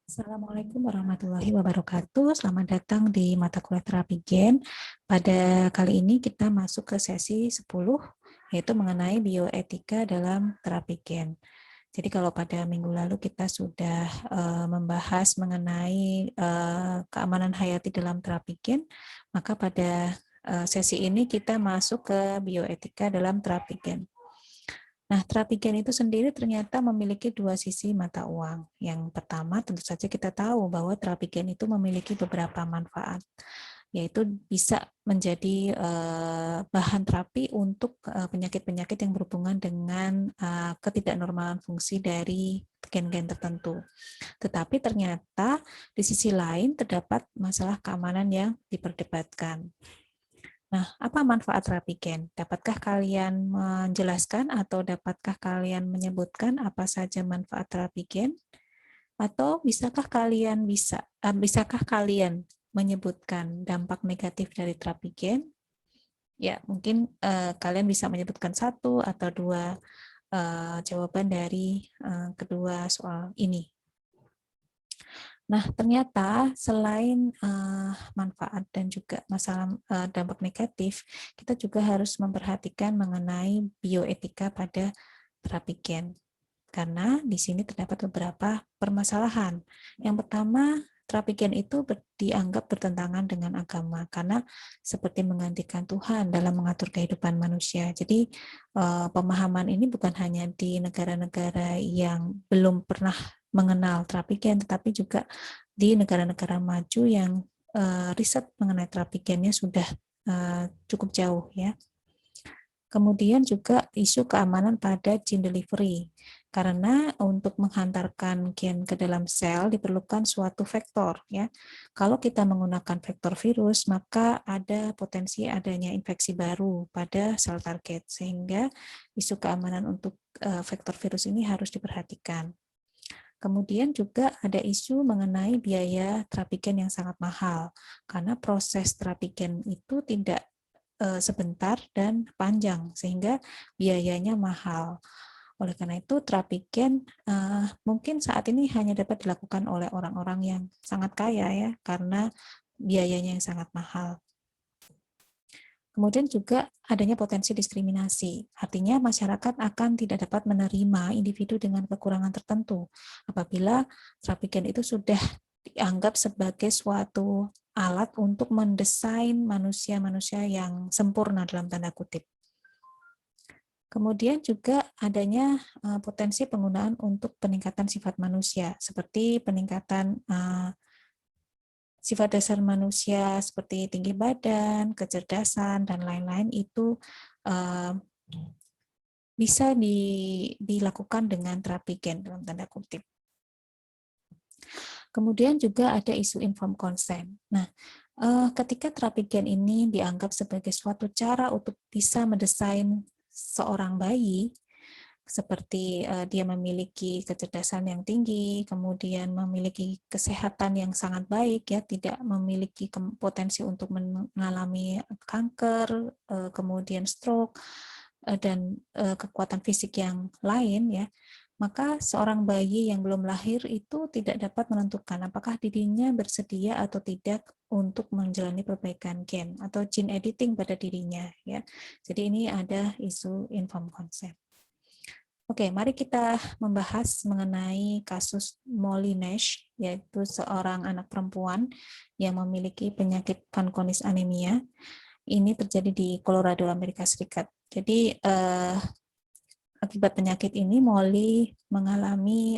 Assalamualaikum warahmatullahi wabarakatuh. Selamat datang di mata kuliah terapi gen. Pada kali ini kita masuk ke sesi 10, yaitu mengenai bioetika dalam terapi gen. Jadi kalau pada minggu lalu kita sudah membahas mengenai keamanan hayati dalam terapi gen, maka pada sesi ini kita masuk ke bioetika dalam terapi gen. Nah, terapi gen itu sendiri ternyata memiliki dua sisi mata uang. Yang pertama, tentu saja kita tahu bahwa terapi gen itu memiliki beberapa manfaat, yaitu bisa menjadi bahan terapi untuk penyakit-penyakit yang berhubungan dengan ketidaknormalan fungsi dari gen-gen tertentu. Tetapi ternyata di sisi lain terdapat masalah keamanan yang diperdebatkan. Nah, apa manfaat terapi gen? Dapatkah kalian menjelaskan atau dapatkah kalian menyebutkan apa saja manfaat terapi gen? Atau bisakah kalian menyebutkan dampak negatif dari terapi gen? Ya, mungkin kalian bisa menyebutkan satu atau dua jawaban dari kedua soal ini. Nah, ternyata selain manfaat dan juga masalah dampak negatif, kita juga harus memperhatikan mengenai bioetika pada terapi gen. Karena di sini terdapat beberapa permasalahan. Yang pertama, terapi gen itu dianggap bertentangan dengan agama karena seperti menggantikan Tuhan dalam mengatur kehidupan manusia. Jadi pemahaman ini bukan hanya di negara-negara yang belum pernah mengenal terapi gen, tetapi juga di negara-negara maju yang riset mengenai terapi gennya sudah cukup jauh ya. Kemudian juga isu keamanan pada gene delivery, karena untuk menghantarkan gen ke dalam sel diperlukan suatu vektor ya. Kalau kita menggunakan vektor virus, maka ada potensi adanya infeksi baru pada sel target, sehingga isu keamanan untuk vektor virus ini harus diperhatikan. Kemudian juga ada isu mengenai biaya terapi gen yang sangat mahal, karena proses terapi gen itu tidak sebentar dan panjang, sehingga biayanya mahal. Oleh karena itu, terapi gen mungkin saat ini hanya dapat dilakukan oleh orang-orang yang sangat kaya ya, karena biayanya yang sangat mahal. Kemudian juga adanya potensi diskriminasi, artinya masyarakat akan tidak dapat menerima individu dengan kekurangan tertentu apabila terapi gen itu sudah dianggap sebagai suatu alat untuk mendesain manusia-manusia yang sempurna dalam tanda kutip. Kemudian juga adanya potensi penggunaan untuk peningkatan sifat manusia, seperti peningkatan sifat dasar manusia seperti tinggi badan, kecerdasan, dan lain-lain itu bisa dilakukan dengan terapi gen dalam tanda kutip. Kemudian juga ada isu informed consent. Nah, ketika terapi gen ini dianggap sebagai suatu cara untuk bisa mendesain seorang bayi, seperti dia memiliki kecerdasan yang tinggi, kemudian memiliki kesehatan yang sangat baik, ya, tidak memiliki potensi untuk mengalami kanker, kemudian stroke, dan kekuatan fisik yang lain, ya, maka seorang bayi yang belum lahir itu tidak dapat menentukan apakah dirinya bersedia atau tidak untuk menjalani perbaikan gen atau gene editing pada dirinya, ya. Jadi ini ada isu informed consent. Oke, mari kita membahas mengenai kasus Molly Nash, yaitu seorang anak perempuan yang memiliki penyakit Fanconi anemia. Ini terjadi di Colorado, Amerika Serikat. Jadi akibat penyakit ini, Molly mengalami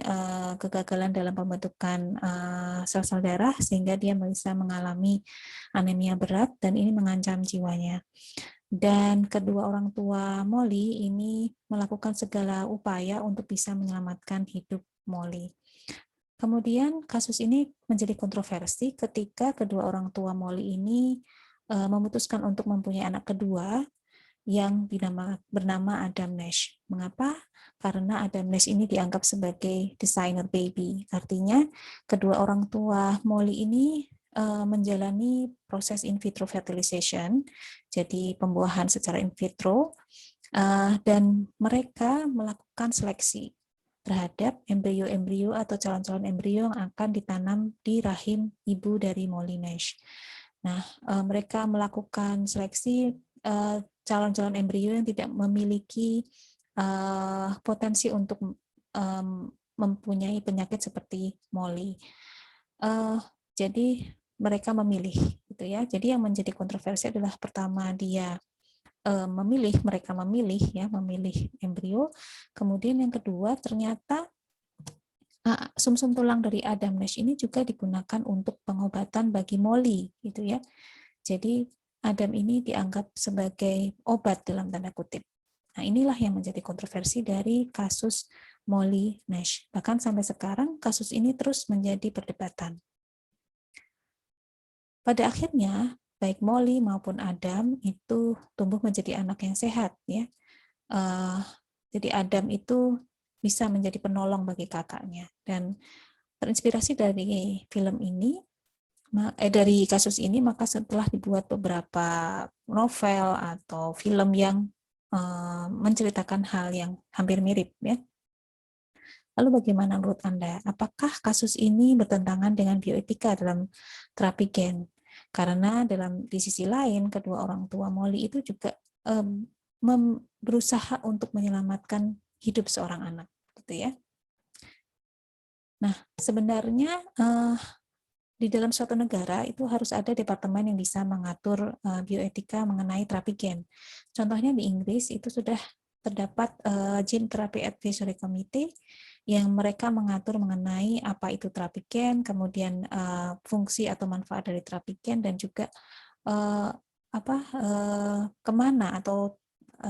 kegagalan dalam pembentukan sel-sel darah sehingga dia bisa mengalami anemia berat dan ini mengancam jiwanya. Dan kedua orang tua Molly ini melakukan segala upaya untuk bisa menyelamatkan hidup Molly. Kemudian kasus ini menjadi kontroversi ketika kedua orang tua Molly ini memutuskan untuk mempunyai anak kedua yang bernama Adam Nash. Mengapa? Karena Adam Nash ini dianggap sebagai designer baby. Artinya kedua orang tua Molly ini menjalani proses in vitro fertilization, jadi pembuahan secara in vitro, dan mereka melakukan seleksi. terhadap embrio-embrio atau calon-calon embrio yang akan ditanam di rahim ibu dari Molly Nash. Nah, mereka melakukan seleksi calon-calon embrio yang tidak memiliki potensi untuk mempunyai penyakit seperti Molly. Jadi mereka memilih, gitu ya. Jadi yang menjadi kontroversi adalah pertama dia mereka memilih embrio. Kemudian yang kedua ternyata sumsum tulang dari Adam Nash ini juga digunakan untuk pengobatan bagi Molly, gitu ya. Jadi Adam ini dianggap sebagai obat dalam tanda kutip. Nah, inilah yang menjadi kontroversi dari kasus Molly Nash. Bahkan sampai sekarang kasus ini terus menjadi perdebatan. Pada akhirnya, baik Molly maupun Adam itu tumbuh menjadi anak yang sehat, ya. Jadi Adam itu bisa menjadi penolong bagi kakaknya, dan terinspirasi dari film ini, dari kasus ini, maka setelah dibuat beberapa novel atau film yang menceritakan hal yang hampir mirip, ya. Lalu bagaimana menurut Anda? Apakah kasus ini bertentangan dengan bioetika dalam terapi gen? Karena di sisi lain, kedua orang tua Molly itu juga berusaha untuk menyelamatkan hidup seorang anak, gitu ya. Nah, sebenarnya di dalam suatu negara itu harus ada departemen yang bisa mengatur bioetika mengenai terapi gen. Contohnya di Inggris itu sudah terdapat Gene Therapy Advisory Committee yang mereka mengatur mengenai apa itu terapi gen, kemudian fungsi atau manfaat dari terapi gen, dan juga kemana atau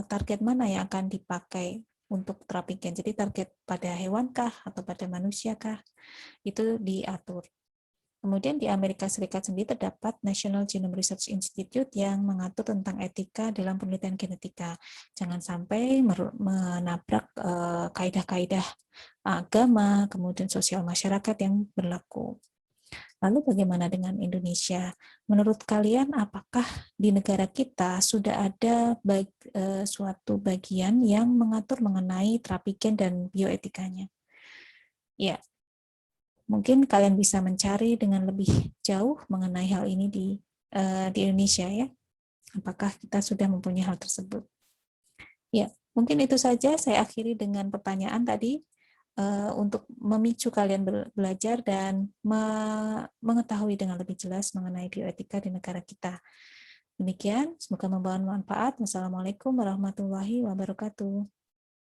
target mana yang akan dipakai untuk terapi gen. Jadi target pada hewan kah atau pada manusia kah, itu diatur. Kemudian di Amerika Serikat sendiri terdapat National Genome Research Institute yang mengatur tentang etika dalam penelitian genetika. Jangan sampai menabrak kaidah-kaidah agama, kemudian sosial masyarakat yang berlaku. Lalu bagaimana dengan Indonesia? Menurut kalian, apakah di negara kita sudah ada suatu bagian yang mengatur mengenai terapi gen dan bioetikanya? Ya, mungkin kalian bisa mencari dengan lebih jauh mengenai hal ini di Indonesia, ya. Apakah kita sudah mempunyai hal tersebut? Ya, mungkin itu saja saya akhiri dengan pertanyaan tadi untuk memicu kalian belajar dan mengetahui dengan lebih jelas mengenai bioetika di negara kita. Demikian, semoga membawa manfaat. Wassalamualaikum warahmatullahi wabarakatuh.